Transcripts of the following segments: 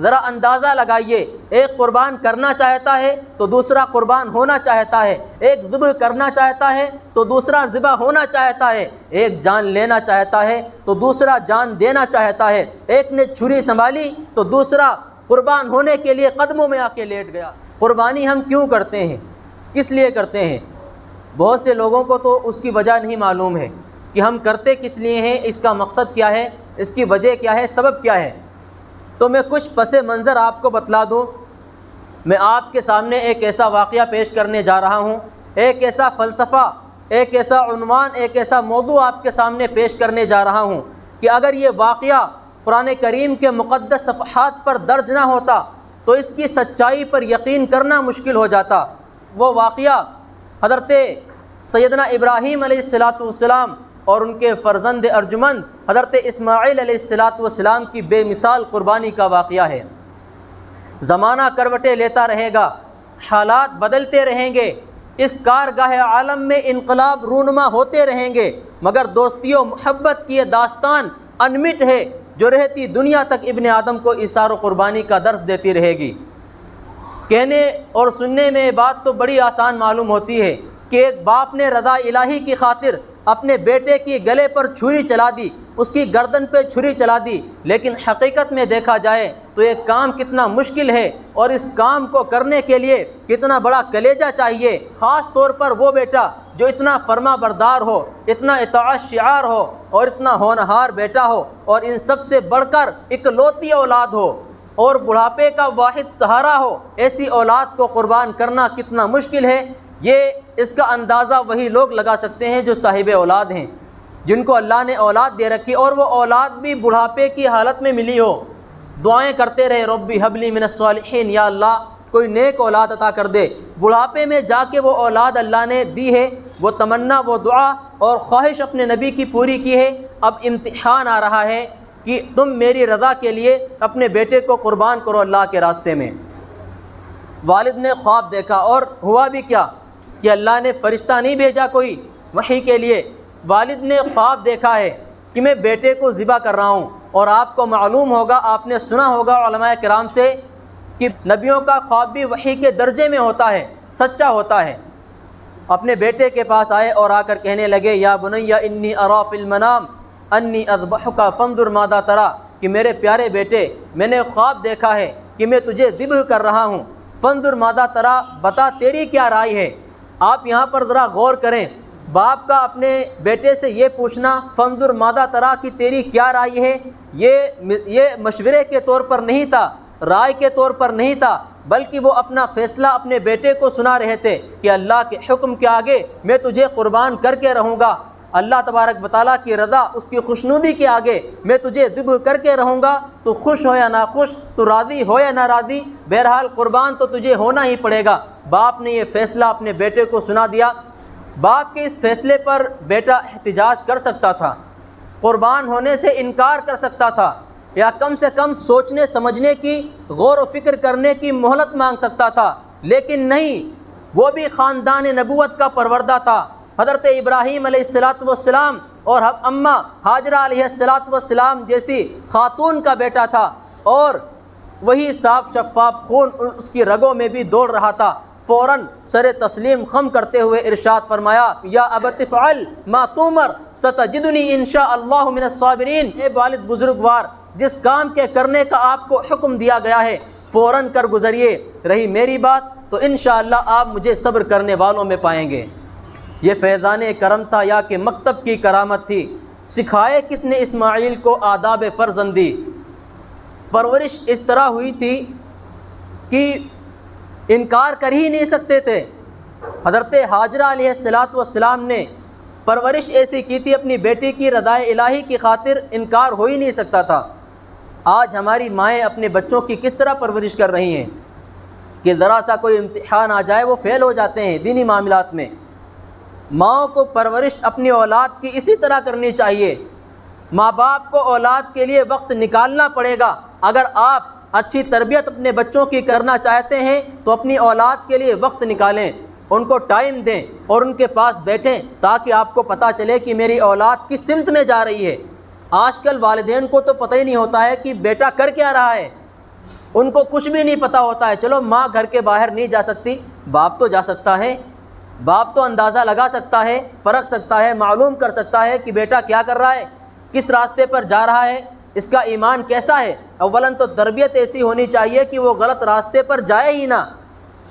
ذرا اندازہ لگائیے، ایک قربان کرنا چاہتا ہے تو دوسرا قربان ہونا چاہتا ہے، ایک ذبح کرنا چاہتا ہے تو دوسرا ذبح ہونا چاہتا ہے، ایک جان لینا چاہتا ہے تو دوسرا جان دینا چاہتا ہے، ایک نے چھری سنبھالی تو دوسرا قربان ہونے کے لیے قدموں میں آ کے لیٹ گیا۔ قربانی ہم کیوں کرتے ہیں، کس لیے کرتے ہیں؟ بہت سے لوگوں کو تو اس کی وجہ نہیں معلوم ہے کہ ہم کرتے کس لیے ہیں، اس کا مقصد کیا ہے، اس کی وجہ کیا ہے، سبب کیا ہے۔ تو میں کچھ پس منظر آپ کو بتلا دوں۔ میں آپ کے سامنے ایک ایسا واقعہ پیش کرنے جا رہا ہوں، ایک ایسا فلسفہ، ایک ایسا عنوان، ایک ایسا موضوع آپ کے سامنے پیش کرنے جا رہا ہوں کہ اگر یہ واقعہ قرآن کریم کے مقدس صفحات پر درج نہ ہوتا تو اس کی سچائی پر یقین کرنا مشکل ہو جاتا۔ وہ واقعہ حضرت سیدنا ابراہیم علیہ السلام اور ان کے فرزند ارجمند حضرت اسماعیل علیہ السلام کی بے مثال قربانی کا واقعہ ہے۔ زمانہ کروٹیں لیتا رہے گا، حالات بدلتے رہیں گے، اس کارگاہ عالم میں انقلاب رونما ہوتے رہیں گے، مگر دوستی و محبت کی یہ داستان انمٹ ہے جو رہتی دنیا تک ابن آدم کو ایثار و قربانی کا درس دیتی رہے گی۔ کہنے اور سننے میں یہ بات تو بڑی آسان معلوم ہوتی ہے کہ ایک باپ نے رضا الہی کی خاطر اپنے بیٹے کی گلے پر چھری چلا دی، اس کی گردن پہ چھری چلا دی، لیکن حقیقت میں دیکھا جائے تو یہ کام کتنا مشکل ہے اور اس کام کو کرنے کے لیے کتنا بڑا کلیجہ چاہیے، خاص طور پر وہ بیٹا جو اتنا فرما بردار ہو، اتنا اطاعت شعار ہو اور اتنا ہونہار بیٹا ہو اور ان سب سے بڑھ کر اکلوتی اولاد ہو اور بڑھاپے کا واحد سہارا ہو۔ ایسی اولاد کو قربان کرنا کتنا مشکل ہے، یہ اس کا اندازہ وہی لوگ لگا سکتے ہیں جو صاحب اولاد ہیں، جن کو اللہ نے اولاد دے رکھی اور وہ اولاد بھی بڑھاپے کی حالت میں ملی ہو۔ دعائیں کرتے رہے، ربی حبلی من الصالحین، یا اللہ کوئی نیک اولاد عطا کر دے۔ بڑھاپے میں جا کے وہ اولاد اللہ نے دی ہے، وہ تمنا، وہ دعا اور خواہش اپنے نبی کی پوری کی ہے۔ اب امتحان آ رہا ہے کہ تم میری رضا کے لیے اپنے بیٹے کو قربان کرو اللہ کے راستے میں۔ والد نے خواب دیکھا اور ہوا بھی کیا کہ اللہ نے فرشتہ نہیں بھیجا کوئی وحی کے لیے، والد نے خواب دیکھا ہے کہ میں بیٹے کو ذبح کر رہا ہوں۔ اور آپ کو معلوم ہوگا، آپ نے سنا ہوگا علماء کرام سے کہ نبیوں کا خواب بھی وحی کے درجے میں ہوتا ہے، سچا ہوتا ہے۔ اپنے بیٹے کے پاس آئے اور آ کر کہنے لگے، یا بنی انی ارا فی المنام انی اذبحک فانظر ماذا تری، کہ میرے پیارے بیٹے میں نے خواب دیکھا ہے کہ میں تجھے ذبح کر رہا ہوں، فانظر ماذا تری، بتا تیری کیا رائے ہے۔ آپ یہاں پر ذرا غور کریں، باپ کا اپنے بیٹے سے یہ پوچھنا فانظر ماذا تری کہ تیری کیا رائے ہے، یہ مشورے کے طور پر نہیں تھا، رائے کے طور پر نہیں تھا، بلکہ وہ اپنا فیصلہ اپنے بیٹے کو سنا رہے تھے کہ اللہ کے حکم کے آگے میں تجھے قربان کر کے رہوں گا، اللہ تبارک و تعالیٰ کی رضا، اس کی خوشنودی کے آگے میں تجھے ذبح کر کے رہوں گا، تو خوش ہو یا نہ خوش، تو راضی ہو یا نہ راضی، بہرحال قربان تو تجھے ہونا ہی پڑے گا۔ باپ نے یہ فیصلہ اپنے بیٹے کو سنا دیا۔ باپ کے اس فیصلے پر بیٹا احتجاج کر سکتا تھا، قربان ہونے سے انکار کر سکتا تھا، یا کم سے کم سوچنے سمجھنے کی، غور و فکر کرنے کی مہلت مانگ سکتا تھا، لیکن نہیں، وہ بھی خاندان نبوت کا پروردہ تھا۔ حضرت ابراہیم علیہ السلام اور اماں ہاجرہ علیہ السلام جیسی خاتون کا بیٹا تھا، اور وہی صاف شفاف خون اس کی رگوں میں بھی دوڑ رہا تھا۔ فوراً سر تسلیم خم کرتے ہوئے ارشاد فرمایا، یا ابت افعل ما تؤمر ستجدنی انشاء اللہ من الصابرین۔ اے والد بزرگوار، جس کام کے کرنے کا آپ کو حکم دیا گیا ہے فوراً کر گزریے، رہی میری بات تو انشاءاللہ آپ مجھے صبر کرنے والوں میں پائیں گے۔ یہ فیضان کرم تھا یا کہ مکتب کی کرامت تھی؟ سکھائے کس نے اسماعیل کو آداب فرزندی؟ پرورش اس طرح ہوئی تھی کہ انکار کر ہی نہیں سکتے تھے۔ حضرت ہاجرہ علیہ السلام نے پرورش ایسی کی تھی اپنی بیٹی کی رضا الہی کی خاطر، انکار ہو ہی نہیں سکتا تھا۔ آج ہماری مائیں اپنے بچوں کی کس طرح پرورش کر رہی ہیں کہ ذرا سا کوئی امتحان آ جائے وہ فیل ہو جاتے ہیں دینی معاملات میں۔ ماؤں کو پرورش اپنی اولاد کی اسی طرح کرنی چاہیے۔ ماں باپ کو اولاد کے لیے وقت نکالنا پڑے گا۔ اگر آپ اچھی تربیت اپنے بچوں کی کرنا چاہتے ہیں تو اپنی اولاد کے لیے وقت نکالیں، ان کو ٹائم دیں اور ان کے پاس بیٹھیں تاکہ آپ کو پتہ چلے کہ میری اولاد کس سمت میں جا رہی ہے۔ آج کل والدین کو تو پتہ ہی نہیں ہوتا ہے کہ بیٹا کر کیا رہا ہے، ان کو کچھ بھی نہیں پتہ ہوتا ہے۔ چلو ماں گھر کے باہر نہیں جا سکتی، باپ تو جا سکتا ہے، باپ تو اندازہ لگا سکتا ہے، پرکھ سکتا ہے، معلوم کر سکتا ہے کہ بیٹا کیا کر رہا ہے، کس راستے پر جا رہا ہے، اس کا ایمان کیسا ہے۔ اولاً تو تربیت ایسی ہونی چاہیے کہ وہ غلط راستے پر جائے ہی نہ،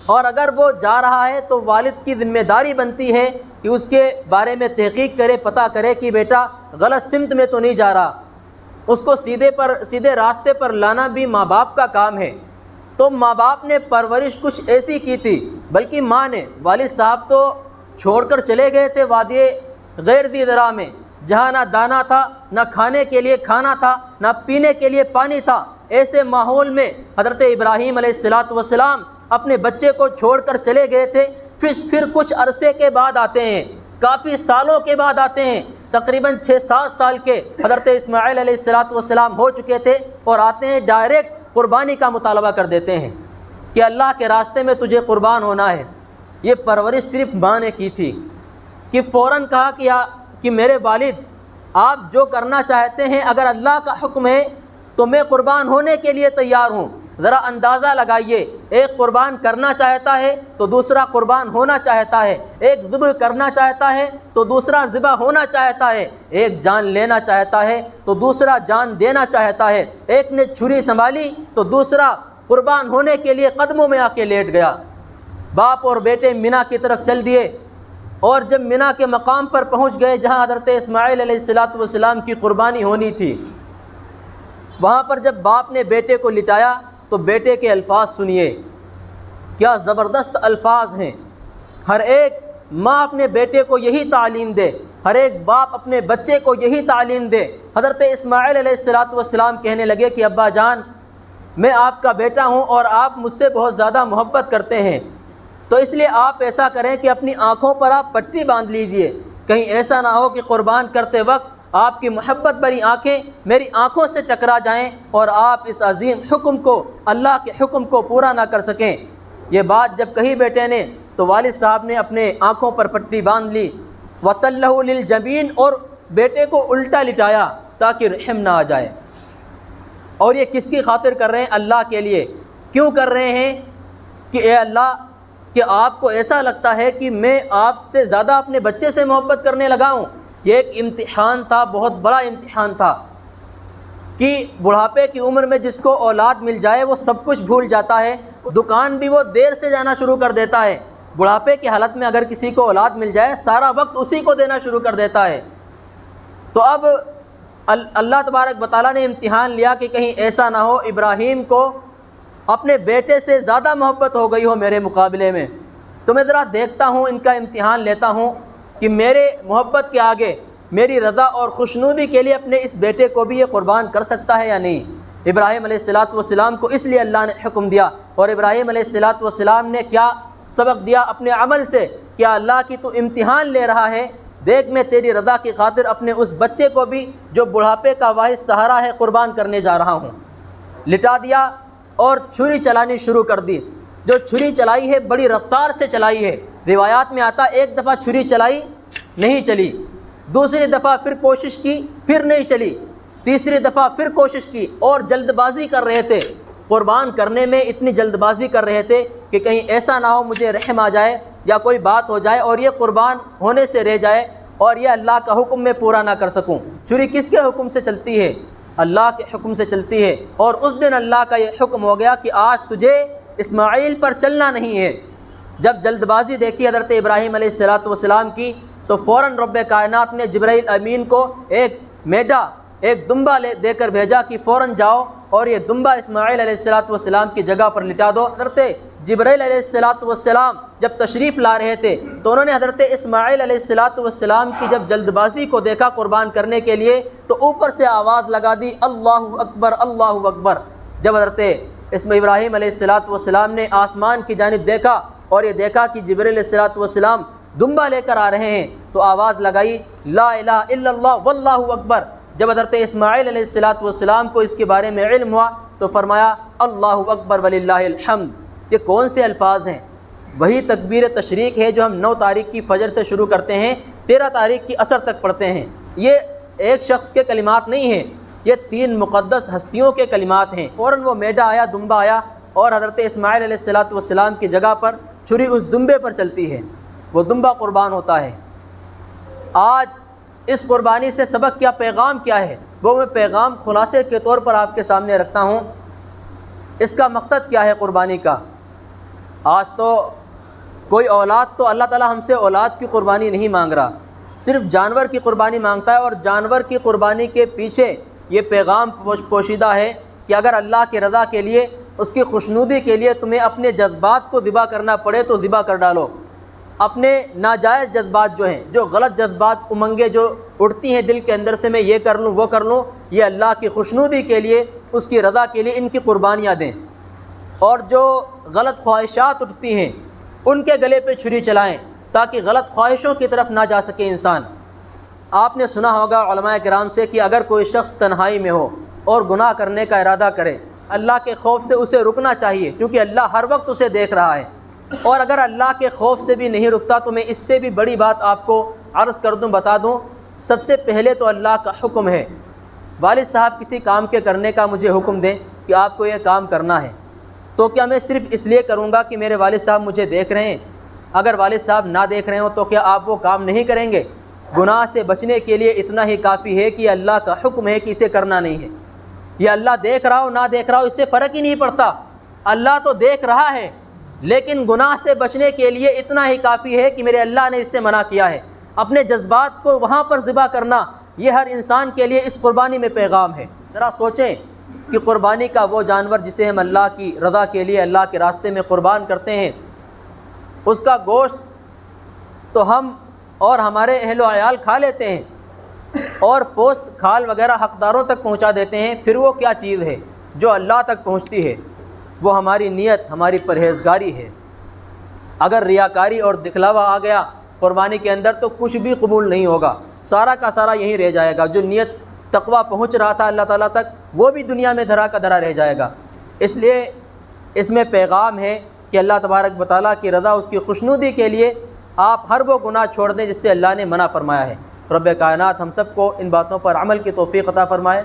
اور اگر وہ جا رہا ہے تو والد کی ذمہ داری بنتی ہے کہ اس کے بارے میں تحقیق کرے، پتہ کرے کہ بیٹا غلط سمت میں تو نہیں جا رہا، اس کو سیدھے راستے پر لانا بھی ماں باپ کا کام ہے۔ تو ماں باپ نے پرورش کچھ ایسی کی تھی، بلکہ ماں نے، والد صاحب تو چھوڑ کر چلے گئے تھے وادی غیر ذی ذرا میں، جہاں نہ دانا تھا، نہ کھانے کے لیے کھانا تھا، نہ پینے کے لیے پانی تھا۔ ایسے ماحول میں حضرت ابراہیم علیہ السلام اپنے بچے کو چھوڑ کر چلے گئے تھے۔ پھر کچھ عرصے کے بعد آتے ہیں، کافی سالوں کے بعد آتے ہیں، تقریباً 6-7 سال کے حضرت اسماعیل علیہ السلام ہو چکے تھے، اور آتے ہیں ڈائریکٹ قربانی کا مطالبہ کر دیتے ہیں کہ اللہ کے راستے میں تجھے قربان ہونا ہے۔ یہ پرورش صرف ماں نے کی تھی کہ فوراً کہا کہ میرے والد آپ جو کرنا چاہتے ہیں، اگر اللہ کا حکم ہے تو میں قربان ہونے کے لیے تیار ہوں۔ ذرا اندازہ لگائیے، ایک قربان کرنا چاہتا ہے تو دوسرا قربان ہونا چاہتا ہے، ایک ذبح کرنا چاہتا ہے تو دوسرا ذبح ہونا چاہتا ہے، ایک جان لینا چاہتا ہے تو دوسرا جان دینا چاہتا ہے، ایک نے چھری سنبھالی تو دوسرا قربان ہونے کے لیے قدموں میں آ کے لیٹ گیا۔ باپ اور بیٹے مینا کی طرف چل دیے، اور جب مینا کے مقام پر پہنچ گئے جہاں حضرت اسماعیل علیہ السلام کی قربانی ہونی تھی، وہاں پر جب باپ نے بیٹے کو لٹایا تو بیٹے کے الفاظ سنیے، کیا زبردست الفاظ ہیں۔ ہر ایک ماں اپنے بیٹے کو یہی تعلیم دے، ہر ایک باپ اپنے بچے کو یہی تعلیم دے۔ حضرت اسماعیل علیہ السلام کہنے لگے کہ ابا جان، میں آپ کا بیٹا ہوں اور آپ مجھ سے بہت زیادہ محبت کرتے ہیں، تو اس لیے آپ ایسا کریں کہ اپنی آنکھوں پر آپ پٹی باندھ لیجئے، کہیں ایسا نہ ہو کہ قربان کرتے وقت آپ کی محبت بھری آنکھیں میری آنکھوں سے ٹکرا جائیں اور آپ اس عظیم حکم کو، اللہ کے حکم کو پورا نہ کر سکیں۔ یہ بات جب کہی بیٹے نے تو والد صاحب نے اپنے آنکھوں پر پٹی باندھ لی، وَتَلَّهُ لِلْجَبِينِ، اور بیٹے کو الٹا لٹایا تاکہ رحم نہ آ جائے۔ اور یہ کس کی خاطر کر رہے ہیں؟ اللہ کے لیے۔ کیوں کر رہے ہیں؟ کہ اے اللہ، کہ آپ کو ایسا لگتا ہے کہ میں آپ سے زیادہ اپنے بچے سے محبت کرنے لگا ہوں۔ یہ ایک امتحان تھا، بہت بڑا امتحان تھا کہ بڑھاپے کی عمر میں جس کو اولاد مل جائے وہ سب کچھ بھول جاتا ہے، دکان بھی وہ دیر سے جانا شروع کر دیتا ہے۔ بڑھاپے کی حالت میں اگر کسی کو اولاد مل جائے سارا وقت اسی کو دینا شروع کر دیتا ہے۔ تو اب اللہ تبارک و تعالیٰ نے امتحان لیا کہ کہیں ایسا نہ ہو ابراہیم کو اپنے بیٹے سے زیادہ محبت ہو گئی ہو میرے مقابلے میں، تو میں ذرا دیکھتا ہوں، ان کا امتحان لیتا ہوں کہ میرے محبت کے آگے میری رضا اور خوشنودی کے لیے اپنے اس بیٹے کو بھی یہ قربان کر سکتا ہے یا نہیں۔ ابراہیم علیہ السلام کو اس لیے اللہ نے حکم دیا، اور ابراہیم علیہ السلام نے کیا سبق دیا اپنے عمل سے؟ کیا اللہ کی تو امتحان لے رہا ہے، دیکھ میں تیری رضا کی خاطر اپنے اس بچے کو بھی جو بڑھاپے کا واحد سہارا ہے قربان کرنے جا رہا ہوں۔ لٹا دیا اور چھری چلانی شروع کر دی۔ جو چھری چلائی ہے بڑی رفتار سے چلائی ہے، روایات میں آتا ایک دفعہ چھری چلائی نہیں چلی، دوسری دفعہ پھر کوشش کی پھر نہیں چلی، تیسری دفعہ پھر کوشش کی، اور جلد بازی کر رہے تھے قربان کرنے میں، اتنی جلد بازی کر رہے تھے کہ کہیں ایسا نہ ہو مجھے رحم آ جائے یا کوئی بات ہو جائے اور یہ قربان ہونے سے رہ جائے اور یہ اللہ کا حکم میں پورا نہ کر سکوں۔ چھری کس کے حکم سے چلتی ہے؟ اللہ کے حکم سے چلتی ہے، اور اس دن اللہ کا یہ حکم ہو گیا کہ آج تجھے اسماعیل پر چلنا نہیں ہے۔ جب جلد بازی دیکھی حضرت ابراہیم علیہ السلام کی تو فوراً رب کائنات نے جبرائیل امین کو ایک میڈا، ایک دمبا دے کر بھیجا کہ فوراً جاؤ اور یہ دمبا اسماعیل علیہ السلام کی جگہ پر لٹا دو۔ حضرت جبرائیل علیہ السلام جب تشریف لا رہے تھے تو انہوں نے حضرت اسماعیل علیہ السلام کی جب جلد بازی کو دیکھا قربان کرنے کے لیے تو اوپر سے آواز لگا دی، اللہ اکبر اللہ اکبر۔ جب حضرت ابراہیم علیہ السلام نے آسمان کی جانب دیکھا اور یہ دیکھا کہ جبرائیل علیہ السلام دمبا لے کر آ رہے ہیں تو آواز لگائی، لا الہ الا اللہ واللہ اکبر۔ جب حضرت اسماعیل علیہ السلام کو اس کے بارے میں علم ہوا تو فرمایا، اللہ اکبر وللہ الحمد۔ یہ کون سے الفاظ ہیں؟ وہی تکبیر تشریق ہے جو ہم 9 تاریخ کی فجر سے شروع کرتے ہیں، 13 تاریخ کی عصر تک پڑھتے ہیں۔ یہ ایک شخص کے کلمات نہیں ہیں، یہ 3 مقدس ہستیوں کے کلمات ہیں۔ فوراً وہ میڈا آیا، دمبا آیا، اور حضرت اسماعیل علیہ السلام کی جگہ پر چھری اس دمبے پر چلتی ہے، وہ دمبا قربان ہوتا ہے۔ آج اس قربانی سے سبق کیا، پیغام کیا ہے، وہ میں پیغام خلاصے کے طور پر آپ کے سامنے رکھتا ہوں۔ اس کا مقصد کیا ہے قربانی کا؟ آج تو کوئی اولاد تو اللہ تعالیٰ ہم سے اولاد کی قربانی نہیں مانگ رہا، صرف جانور کی قربانی مانگتا ہے، اور جانور کی قربانی کے پیچھے یہ پیغام پوشیدہ ہے کہ اگر اللہ کی رضا کے لیے، اس کی خوشنودی کے لیے تمہیں اپنے جذبات کو ذبح کرنا پڑے تو ذبح کر ڈالو۔ اپنے ناجائز جذبات جو ہیں، جو غلط جذبات، امنگیں جو اٹھتی ہیں دل کے اندر سے، میں یہ کر لوں وہ کر لوں، یہ اللہ کی خوشنودی کے لیے، اس کی رضا کے لیے ان کی قربانیاں دیں۔ اور جو غلط خواہشات اٹھتی ہیں ان کے گلے پہ چھری چلائیں تاکہ غلط خواہشوں کی طرف نہ جا سکے انسان۔ آپ نے سنا ہوگا علماء کرام سے کہ اگر کوئی شخص تنہائی میں ہو اور گناہ کرنے کا ارادہ کرے، اللہ کے خوف سے اسے رکنا چاہیے، کیونکہ اللہ ہر وقت اسے دیکھ رہا ہے۔ اور اگر اللہ کے خوف سے بھی نہیں رکتا تو میں اس سے بھی بڑی بات آپ کو عرض کر دوں، بتا دوں۔ سب سے پہلے تو اللہ کا حکم ہے، والد صاحب کسی کام کے کرنے کا مجھے حکم دیں کہ آپ کو یہ کام کرنا ہے، تو کیا میں صرف اس لیے کروں گا کہ میرے والد صاحب مجھے دیکھ رہے ہیں؟ اگر والد صاحب نہ دیکھ رہے ہوں تو کیا آپ وہ کام نہیں کریں گے؟ گناہ سے بچنے کے لیے اتنا ہی کافی ہے کہ اللہ کا حکم ہے کہ اسے کرنا نہیں ہے۔ یہ اللہ دیکھ رہا ہو نہ دیکھ رہا ہو اس سے فرق ہی نہیں پڑتا، اللہ تو دیکھ رہا ہے، لیکن گناہ سے بچنے کے لیے اتنا ہی کافی ہے کہ میرے اللہ نے اس سے منع کیا ہے۔ اپنے جذبات کو وہاں پر ذبح کرنا، یہ ہر انسان کے لیے اس قربانی میں پیغام ہے۔ ذرا سوچیں کہ قربانی کا وہ جانور جسے ہم اللہ کی رضا کے لیے، اللہ کے راستے میں قربان کرتے ہیں، اس کا گوشت تو ہم اور ہمارے اہل و عیال کھا لیتے ہیں، اور پوست کھال وغیرہ حقداروں تک پہنچا دیتے ہیں، پھر وہ کیا چیز ہے جو اللہ تک پہنچتی ہے؟ وہ ہماری نیت، ہماری پرہیزگاری ہے۔ اگر ریاکاری اور دکھلاوا آ گیا قربانی کے اندر تو کچھ بھی قبول نہیں ہوگا، سارا کا سارا یہیں رہ جائے گا۔ جو نیت تقویٰ پہنچ رہا تھا اللہ تعالیٰ تک، وہ بھی دنیا میں دھرا کا دھرا رہ جائے گا۔ اس لیے اس میں پیغام ہے کہ اللہ تبارک و تعالیٰ کی رضا، اس کی خوشنودی کے لیے آپ ہر وہ گناہ چھوڑ دیں جس سے اللہ نے منع فرمایا ہے۔ رب کائنات ہم سب کو ان باتوں پر عمل کی توفیق عطا فرمائے۔